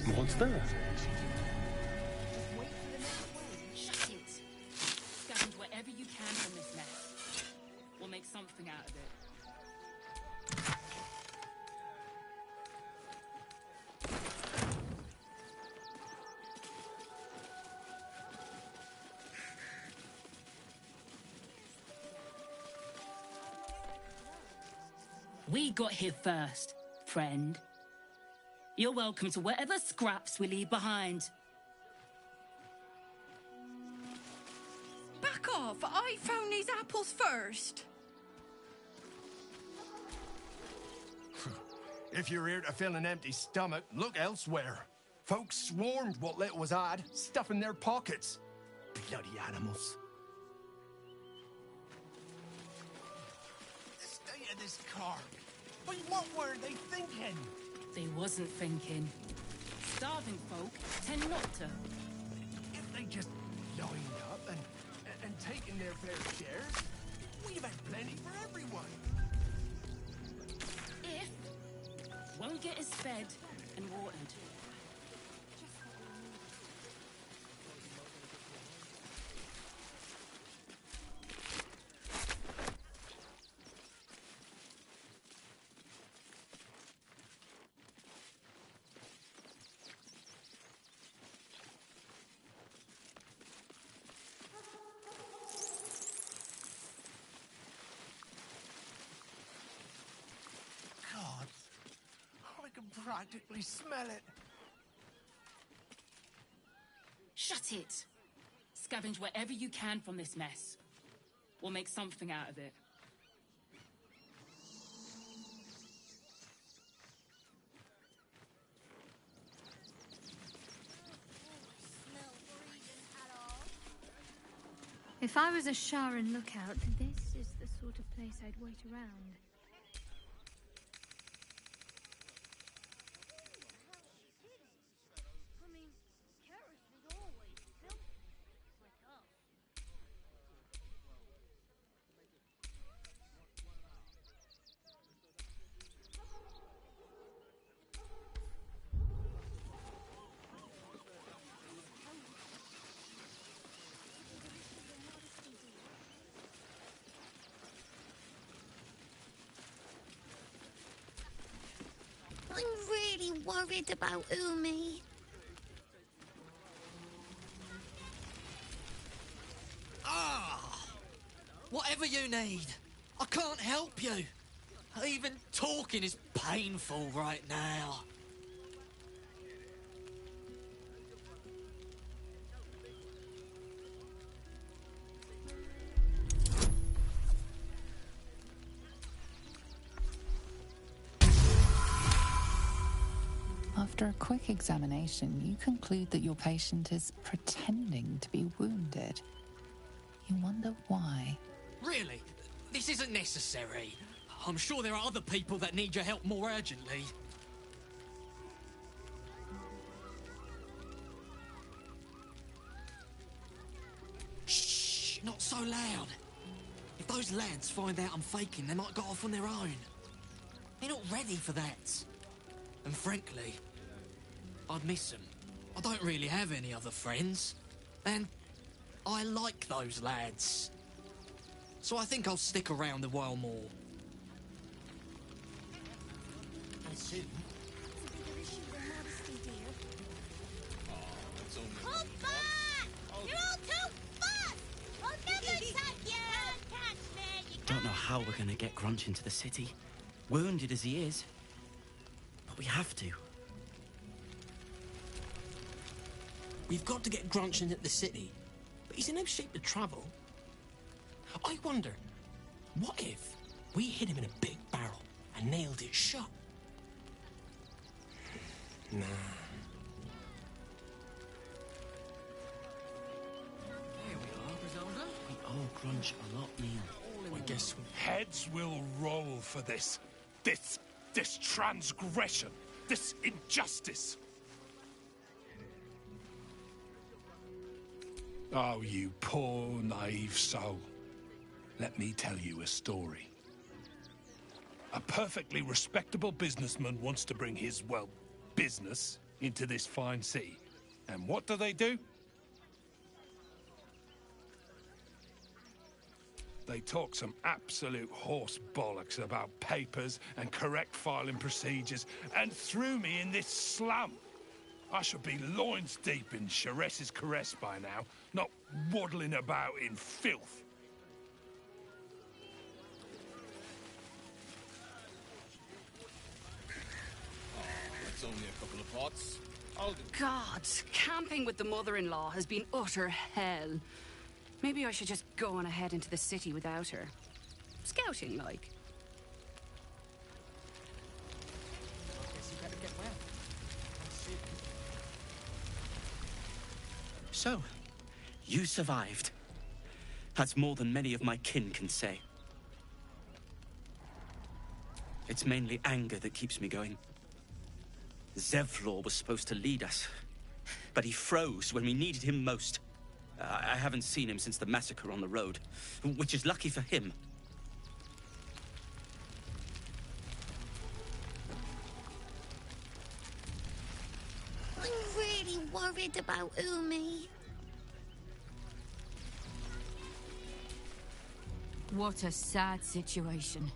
Monster? Shut it. Scavenge whatever you can from this mess. We'll make something out of it. We got here first, friend. You're welcome to whatever scraps we leave behind. Back off! I found these apples first! If you're here to fill an empty stomach, look elsewhere. Folks swarmed what little was had, stuffing their pockets. Bloody animals. The state of this car. But what were they thinking? They wasn't thinking. Starving folk tend not to. If they just lined up and taken their fair share, we'd have had plenty for everyone. If won't get us fed and watered. Practically smell it. Shut it! Scavenge whatever you can from this mess. We'll make something out of it. If I was a Sharan lookout, this is the sort of place I'd wait around. I'm really worried about Umi. Whatever you need. I can't help you. Even talking is painful right now. After a quick examination, you conclude that your patient is pretending to be wounded. You wonder why. Really? This isn't necessary. I'm sure there are other people that need your help more urgently. Shh! Not so loud. If those lads find out I'm faking, they might go off on their own. They're not ready for that. And frankly, I'd miss them. I don't really have any other friends. And I like those lads. So I think I'll stick around a while more. And soon. Hold back! You're all too fast! I'll never touch you! Catch me! Don't know how we're gonna get Grunch into the city, wounded as he is. But we have to. We've got to get Grunch into the city, but he's in no shape to travel. I wonder, what if we hit him in a big barrel and nailed it shut? Nah. Here we are, Griselda. We owe Grunch a lot, Neil. I guess we... Heads will roll for this. This transgression. This injustice. Oh, you poor, naive soul. Let me tell you a story. A perfectly respectable businessman wants to bring his, well, business into this fine city. And what do? They talk some absolute horse bollocks about papers and correct filing procedures and threw me in this slum. I should be loins deep in Chares's caress by now, not waddling about in filth. It's only a couple of pots. I'll do. God, camping with the mother-in-law has been utter hell. Maybe I should just go on ahead into the city without her. Scouting, like. Guess you better get well. So, you survived. That's more than many of my kin can say. It's mainly anger that keeps me going. Zevlor was supposed to lead us, but he froze when we needed him most. I haven't seen him since the massacre on the road, which is lucky for him. I'm really worried about Umi. What a sad situation.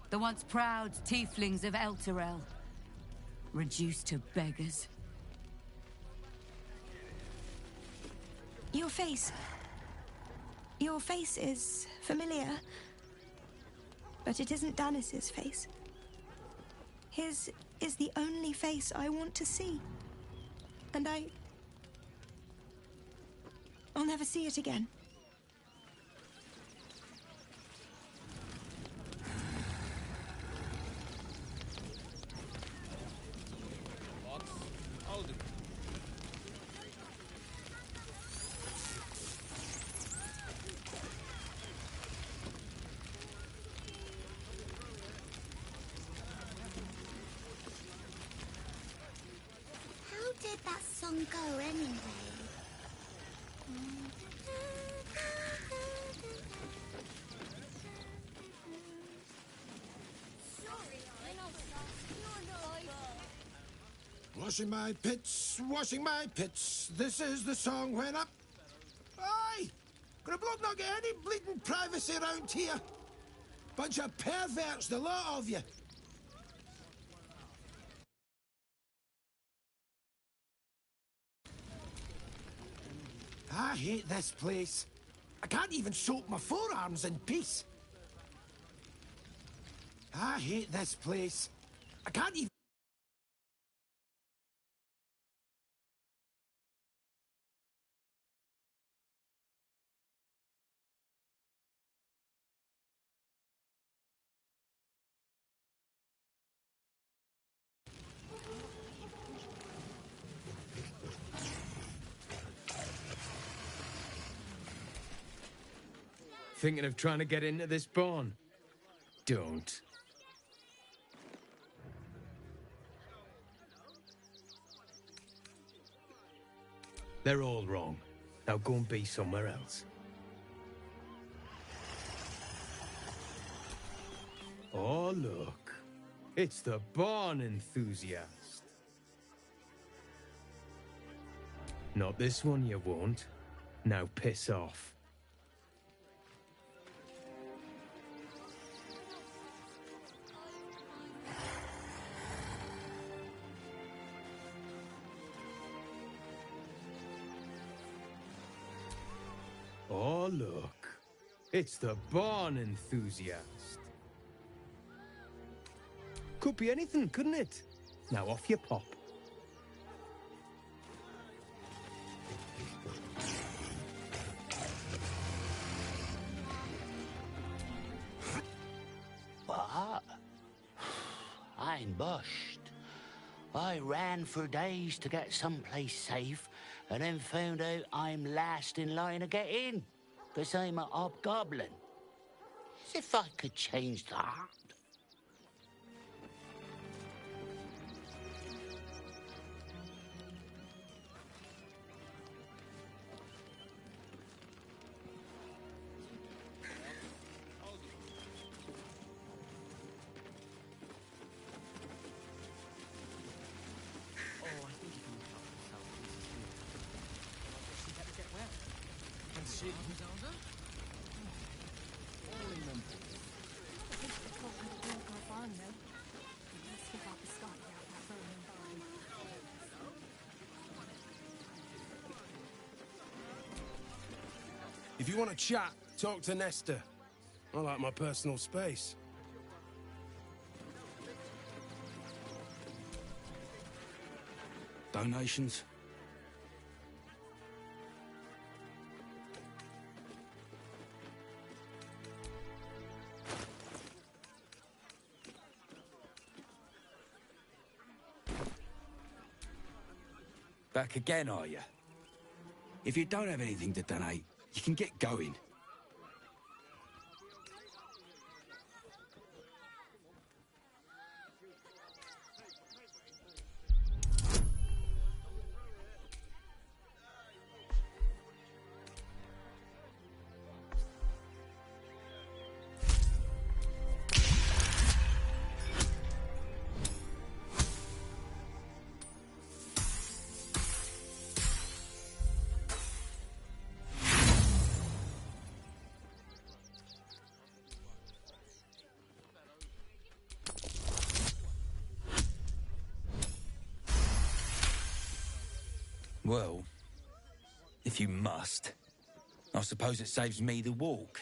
The once proud tieflings of Elturel, reduced to beggars. Your face... Your face is familiar. But it isn't Danis's face. His is the only face I want to see. And I'll never see it again. Pots. I'll do. How did that song go anyway? Washing my pits. This is the song when up. Aye! Gonna bloke not get any bleeding privacy around here. Bunch of perverts, the lot of you. I hate this place. I can't even soak my forearms in peace. I hate this place. I can't even... Thinking of trying to get into this barn? Don't. They're all wrong. Now go and be somewhere else. Oh, look. It's the barn enthusiast. Not this one, you won't. Now piss off. Oh, look. It's the barn enthusiast. Could be anything, couldn't it? Now off you pop. What? I'm bushed. I ran for days to get someplace safe, and then found out I'm last in line to get in, because I'm a hobgoblin. As if I could change that. If you want to chat, talk to Nesta. I like my personal space. Donations? Back again, are you? If you don't have anything to donate, you can get going. Well, if you must, I suppose it saves me the walk.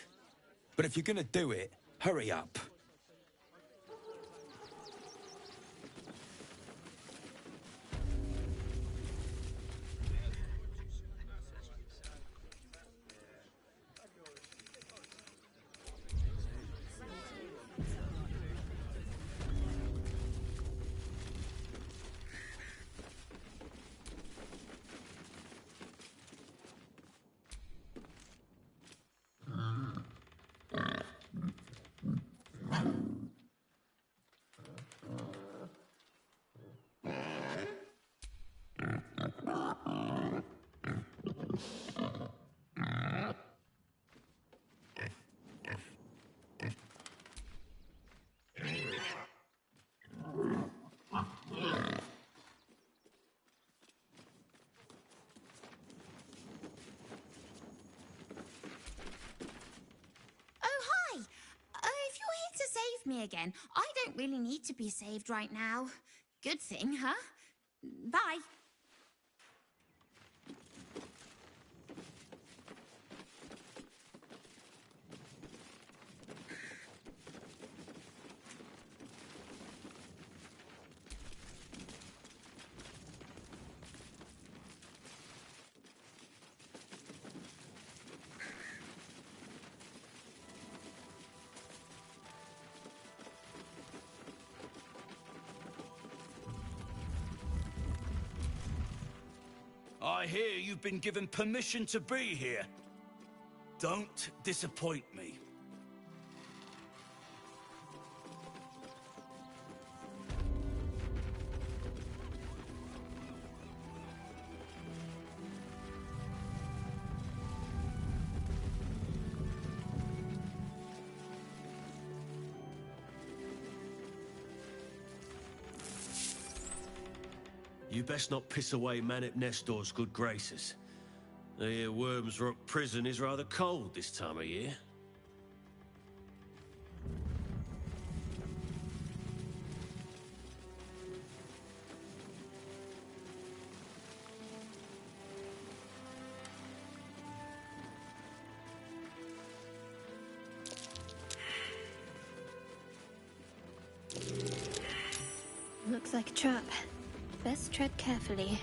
But if you're gonna do it, hurry up. Me again. I don't really need to be saved right now. Good thing, huh? Bye. I hear you've been given permission to be here. Don't disappoint me. You best not piss away Manip Nestor's good graces. I hear Worms Rock Prison is rather cold this time of year. Looks like a trap. Best tread carefully.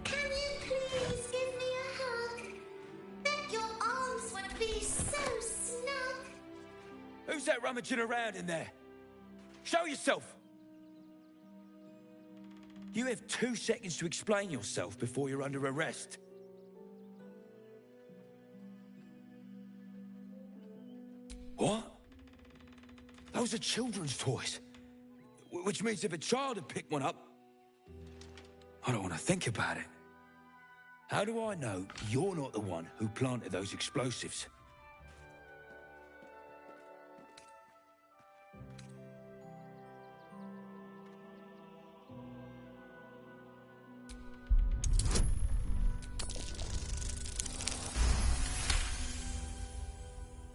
Can you please give me a hug? Bet your arms would be so snug. Who's that rummaging around in there? Show yourself! You have 2 seconds to explain yourself before you're under arrest. What? Those are children's toys. Which means if a child had picked one up... I don't want to think about it. How do I know you're not the one who planted those explosives?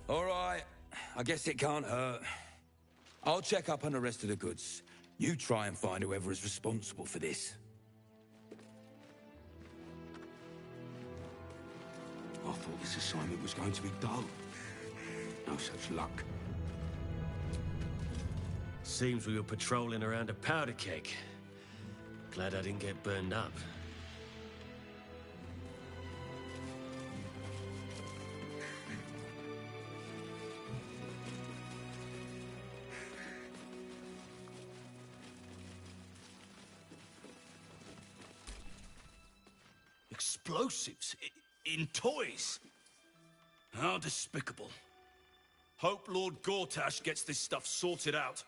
All right. I guess it can't hurt. I'll check up on the rest of the goods. You try and find whoever is responsible for this. I thought this assignment was going to be dull. No such luck. Seems we were patrolling around a powder keg. Glad I didn't get burned up. Explosives? In toys? How despicable. Hope Lord Gortash gets this stuff sorted out.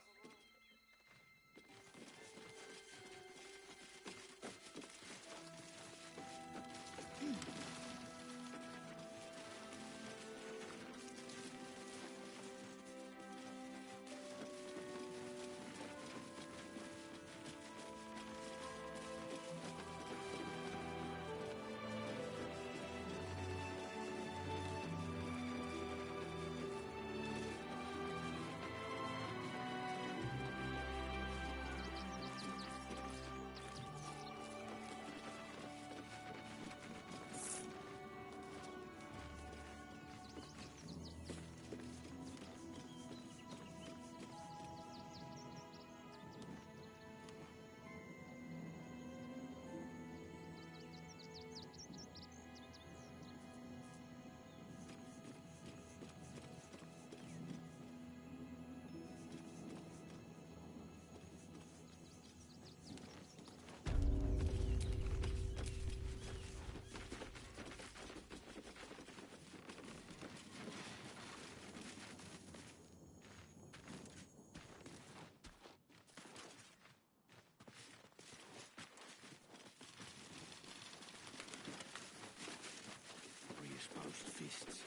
Fists.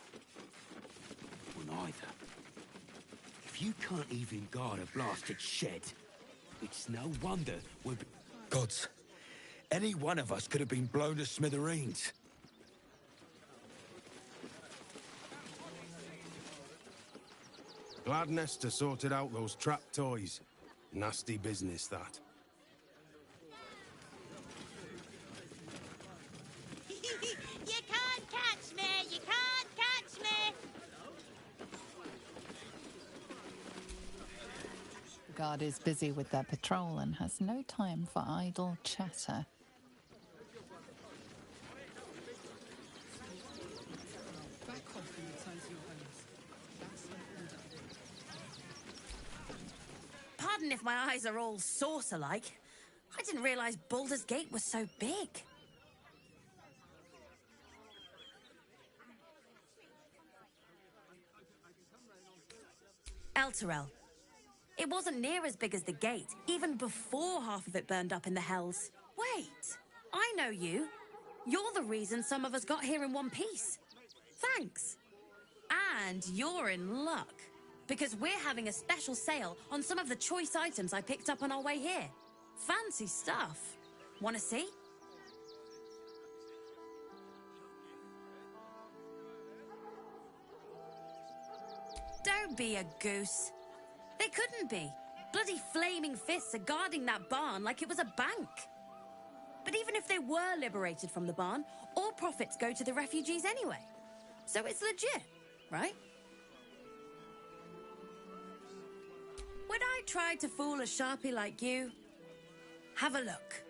Or neither. If you can't even guard a blasted shed, it's no wonder we're... Gods, any one of us could have been blown to smithereens. Glad Nestor sorted out those trap toys. Nasty business, that. You can't catch me! You can't catch me! The guard is busy with their patrol and has no time for idle chatter. Pardon if my eyes are all saucer-like. I didn't realize Baldurs Gate was so big. Elturel. It wasn't near as big as the gate, even before half of it burned up in the hells. Wait, I know you. You're the reason some of us got here in one piece. Thanks. And you're in luck, because we're having a special sale on some of the choice items I picked up on our way here. Fancy stuff. Want to see? Don't be a goose. They couldn't be. Bloody flaming fists are guarding that barn like it was a bank. But even if they were liberated from the barn, all profits go to the refugees anyway. So it's legit, right? Would I try to fool a sharpie like you? Have a look.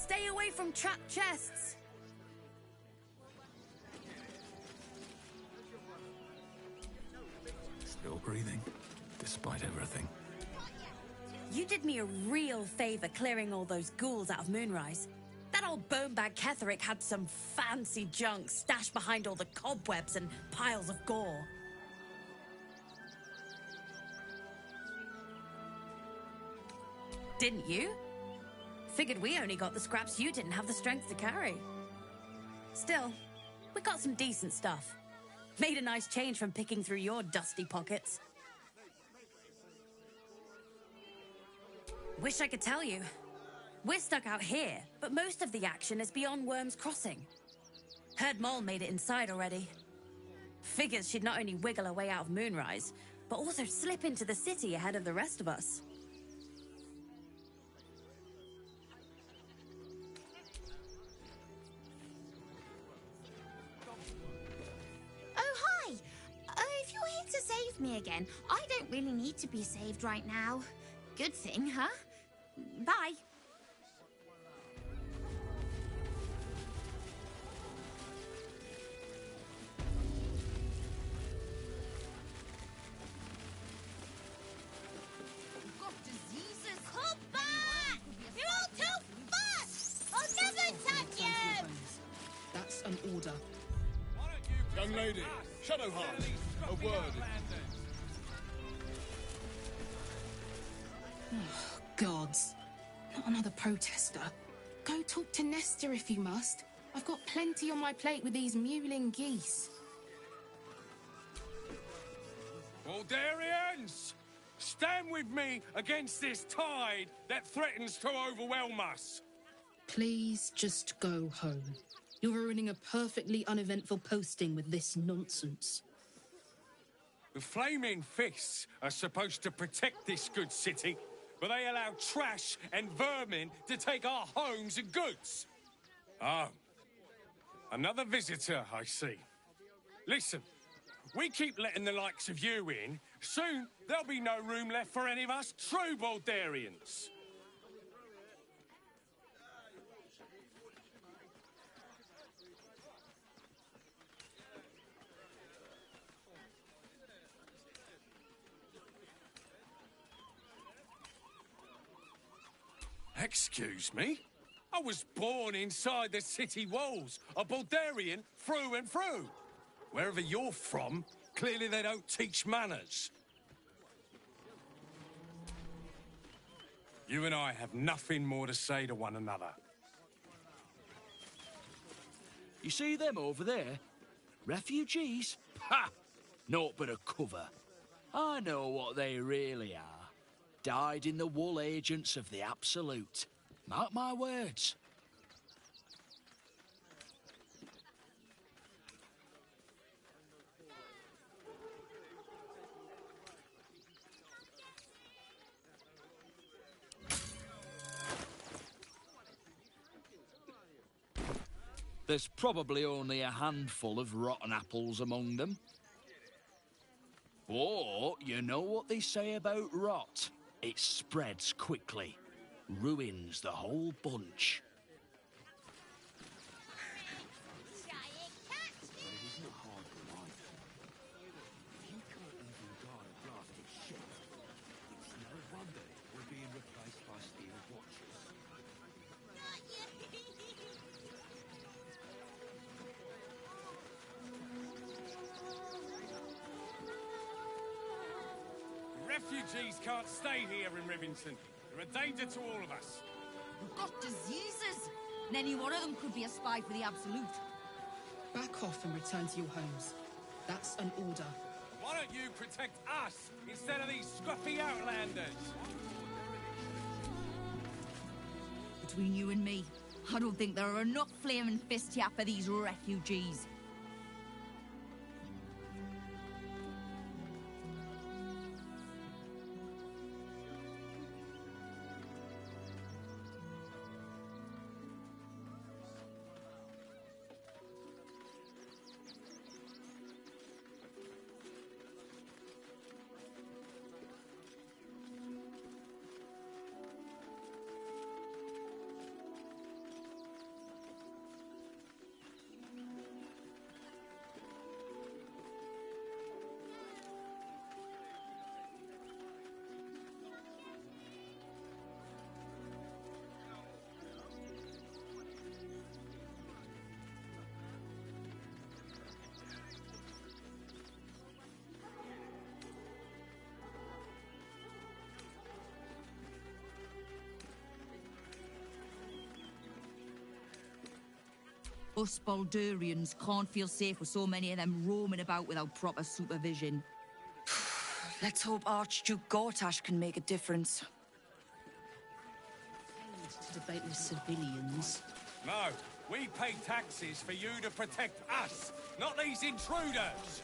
Stay away from trapped chests. Still breathing, despite everything. You did me a real favor clearing all those ghouls out of Moonrise. That old bonebag Ketherick had some fancy junk stashed behind all the cobwebs and piles of gore. Didn't you? Figured we only got the scraps you didn't have the strength to carry. Still, we got some decent stuff. Made a nice change from picking through your dusty pockets. Wish I could tell you. We're stuck out here, but most of the action is beyond Worm's Crossing. Heard Mole made it inside already. Figures she'd not only wiggle her way out of Moonrise, but also slip into the city ahead of the rest of us. Oh, hi! If you're here to save me again, I don't really need to be saved right now. Good thing, huh? Bye. Got diseases. Come back! You're all too fast! I'll never touch you! That's an order. Young lady, Shadowheart, a word. Oh, gods. Not another protester. Go talk to Nestor if you must. I've got plenty on my plate with these mewling geese. Baldurians! Stand with me against this tide that threatens to overwhelm us. Please just go home. You're ruining a perfectly uneventful posting with this nonsense. The Flaming Fists are supposed to protect this good city, but they allow trash and vermin to take our homes and goods. Oh, another visitor, I see. Listen, we keep letting the likes of you in, soon there'll be no room left for any of us true Baldurians. Excuse me? I was born inside the city walls, a Baldurian through and through. Wherever you're from, clearly they don't teach manners. You and I have nothing more to say to one another. You see them over there? Refugees? Ha! Naught but a cover. I know what they really are. Dyed-in-the-wool agents of the Absolute. Mark my words. There's probably only a handful of rotten apples among them. But you know what they say about rot? It spreads quickly, ruins the whole bunch. Refugees can't stay here in Rivington. They're a danger to all of us. We've got diseases. And any one of them could be a spy for the Absolute. Back off and return to your homes. That's an order. Why don't you protect us instead of these scruffy outlanders? Between you and me, I don't think there are enough flaming fists here for these refugees. Us Baldurians can't feel safe with so many of them roaming about without proper supervision. Let's hope Archduke Gortash can make a difference. To debate with civilians. No, we pay taxes for you to protect us, not these intruders.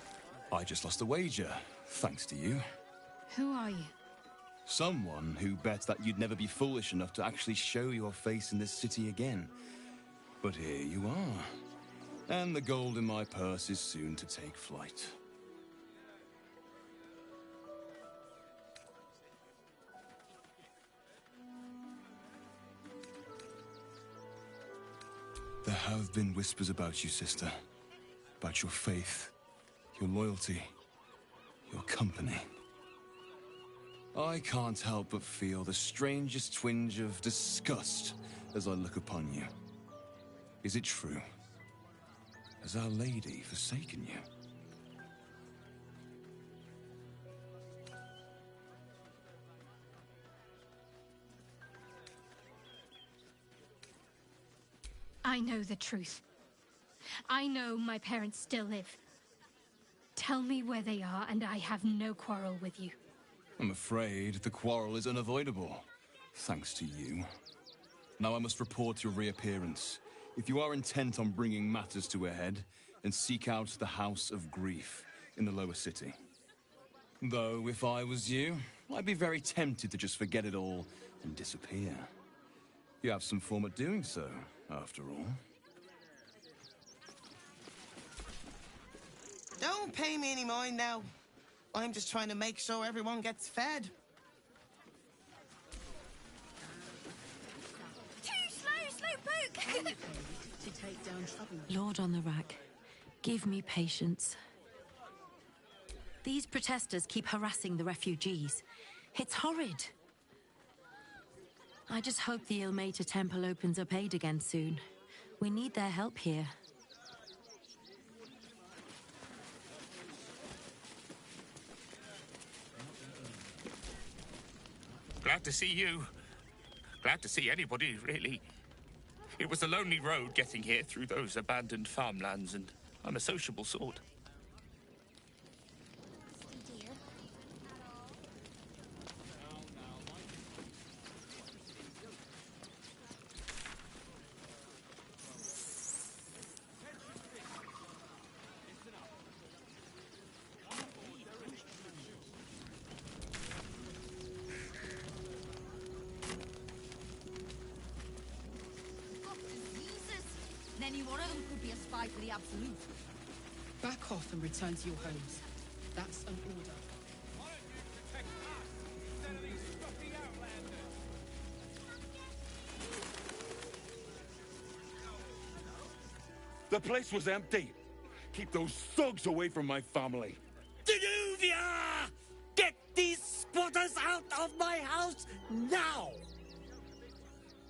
I just lost a wager, thanks to you. Who are you? Someone who bet that you'd never be foolish enough to actually show your face in this city again. But here you are. And the gold in my purse is soon to take flight. There have been whispers about you, sister. About your faith, your loyalty, your company. I can't help but feel the strangest twinge of disgust as I look upon you. Is it true? Has Our Lady forsaken you? I know the truth. I know my parents still live. Tell me where they are, and I have no quarrel with you. I'm afraid the quarrel is unavoidable, thanks to you. Now I must report your reappearance. If you are intent on bringing matters to a head, then seek out the House of Grief in the lower city. Though, if I was you, I'd be very tempted to just forget it all and disappear. You have some form at doing so, after all. Don't pay me any mind now. I'm just trying to make sure everyone gets fed. Too slow, Slowpoke! To take down trouble. Lord on the Rack, give me patience. These protesters keep harassing the refugees. It's horrid. I just hope the Ilmater Temple opens up aid again soon. We need their help here. Glad to see you. Glad to see anybody, really. It was a lonely road getting here through those abandoned farmlands, and I'm a sociable sort. Any one of them could be a spy for the Absolute. Back off and return to your homes. That's an order. Why don't you protect us instead of these fucking outlanders? The place was empty. Keep those thugs away from my family. Danuvia! Get these spotters out of my house now!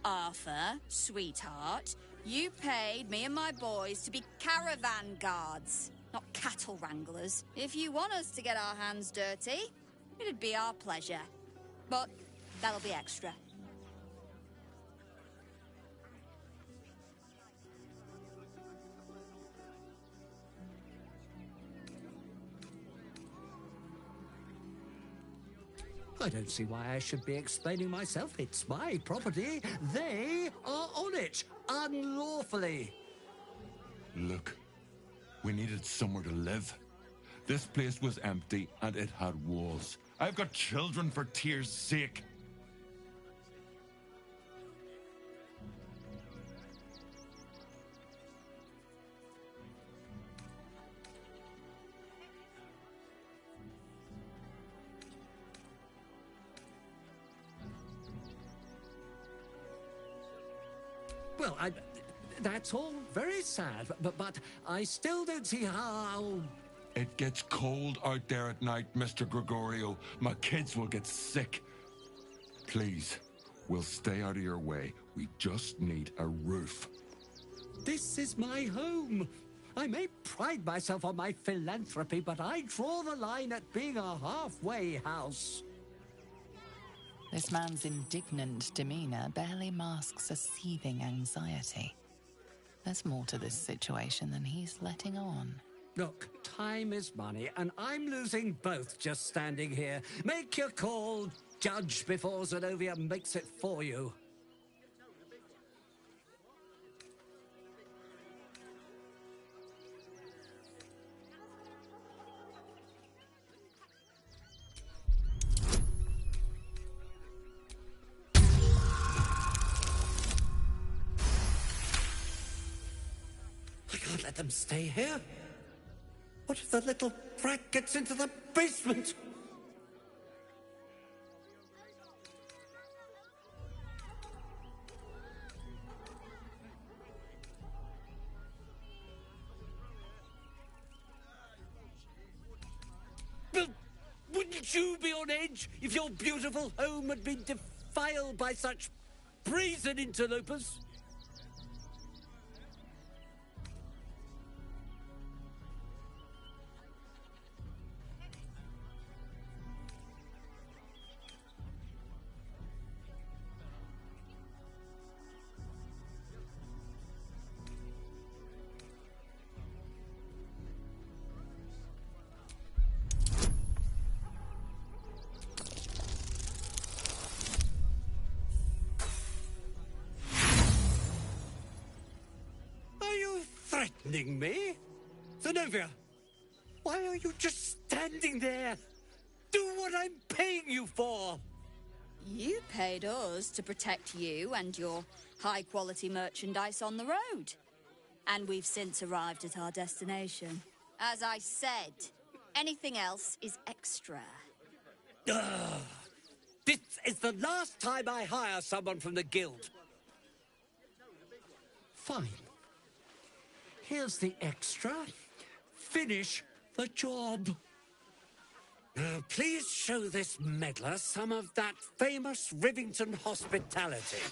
Arthur, sweetheart, you paid me and my boys to be caravan guards, not cattle wranglers. If you want us to get our hands dirty, it'd be our pleasure. But that'll be extra. I don't see why I should be explaining myself. It's my property. They are on it, unlawfully. Look, we needed somewhere to live. This place was empty and it had walls. I've got children for tears' sake. Well, that's all very sad, but I still don't see how... It gets cold out there at night, Mr. Gregorio. My kids will get sick. Please, we'll stay out of your way. We just need a roof. This is my home. I may pride myself on my philanthropy, but I draw the line at being a halfway house. This man's indignant demeanor barely masks a seething anxiety. There's more to this situation than he's letting on. Look, time is money, and I'm losing both just standing here. Make your call, judge, before Zenobia makes it for you. I can't let them stay here. What if the little brat gets into the basement? But wouldn't you be on edge if your beautiful home had been defiled by such brazen interlopers? Threatening me? Zenobia, why are you just standing there? Do what I'm paying you for! You paid us to protect you and your high-quality merchandise on the road. And we've since arrived at our destination. As I said, anything else is extra. Ugh. This is the last time I hire someone from the guild. Fine. Here's the extra. Finish the job. Now, please show this meddler some of that famous Rivington hospitality.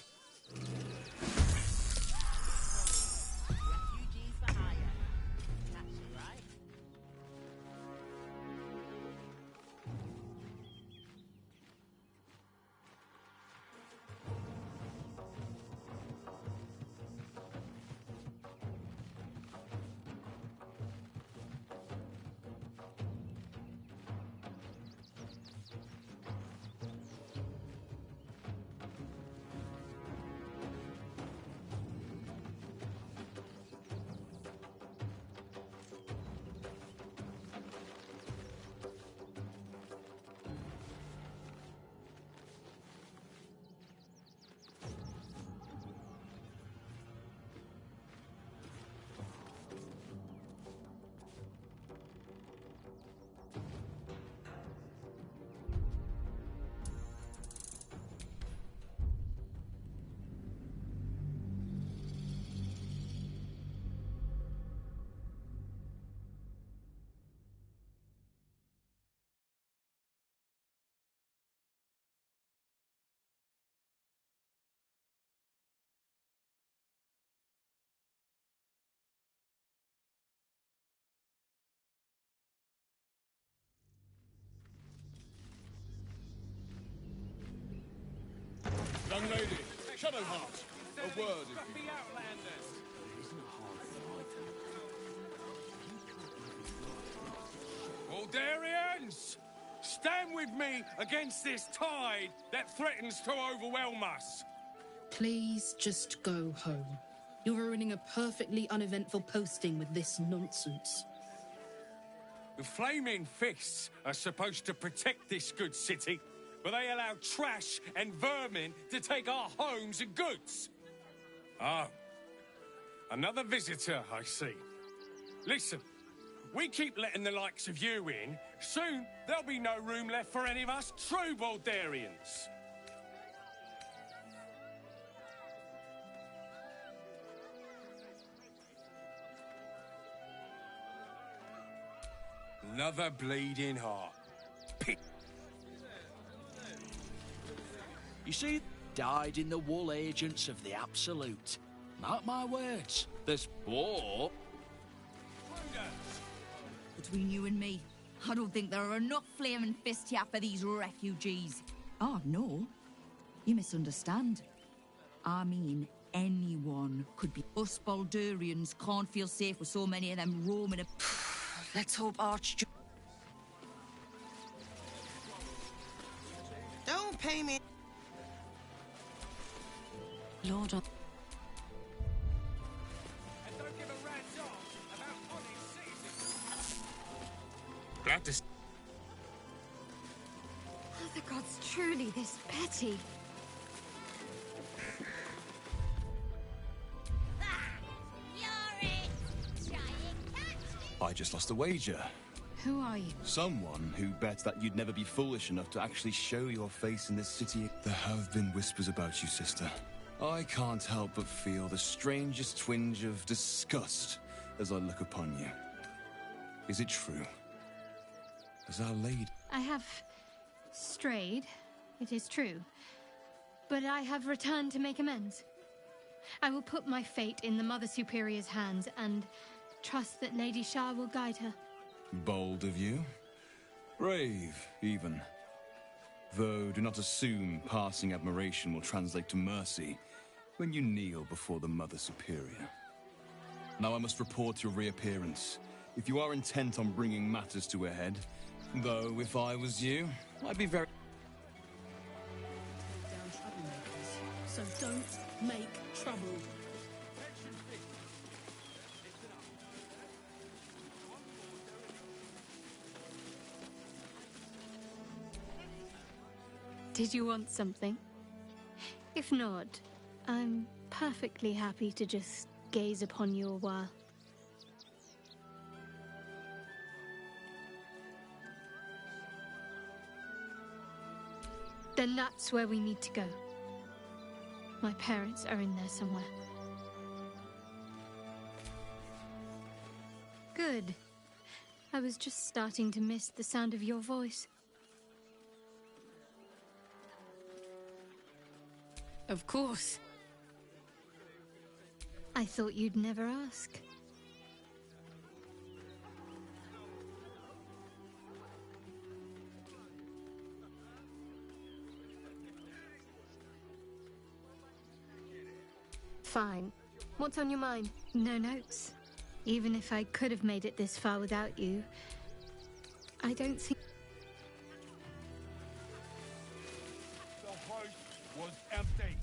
Young lady, Shadowheart, a word if you... Baldurians! Stand with me against this tide that threatens to overwhelm us. Please just go home. You're ruining a perfectly uneventful posting with this nonsense. The Flaming Fists are supposed to protect this good city, but they allow trash and vermin to take our homes and goods. Ah, another visitor, I see. Listen, we keep letting the likes of you in. Soon, there'll be no room left for any of us true Baldurians. Another bleeding heart. You see, died in the wool agents of the Absolute. Mark my words, there's more. Between you and me, I don't think there are enough flaming fists here for these refugees. Oh, no. You misunderstand. I mean, anyone could be. Us Baldurians can't feel safe with so many of them roaming. Let's hope Archduke. Don't pay me. Lord, And don't give a rat's arse about honest citizens. Glad to see. Are the gods truly this petty? I just lost a wager. Who are you? Someone who bet that you'd never be foolish enough to actually show your face in this city. There have been whispers about you, sister. I can't help but feel the strangest twinge of disgust as I look upon you. Is it true? As Our Lady... I have strayed, it is true. But I have returned to make amends. I will put my fate in the Mother Superior's hands and trust that Lady Shah will guide her. Bold of you. Brave, even. Though do not assume passing admiration will translate to mercy when you kneel before the Mother Superior. Now I must report your reappearance. If you are intent on bringing matters to a head, though if I was you, I'd be very... Down troublemakers, so don't make trouble. Did you want something? If not, I'm perfectly happy to just gaze upon you a while. Then that's where we need to go. My parents are in there somewhere. Good. I was just starting to miss the sound of your voice. Of course. I thought you'd never ask. Fine. What's on your mind? No notes. Even if I could have made it this far without you, I don't think... The house was empty.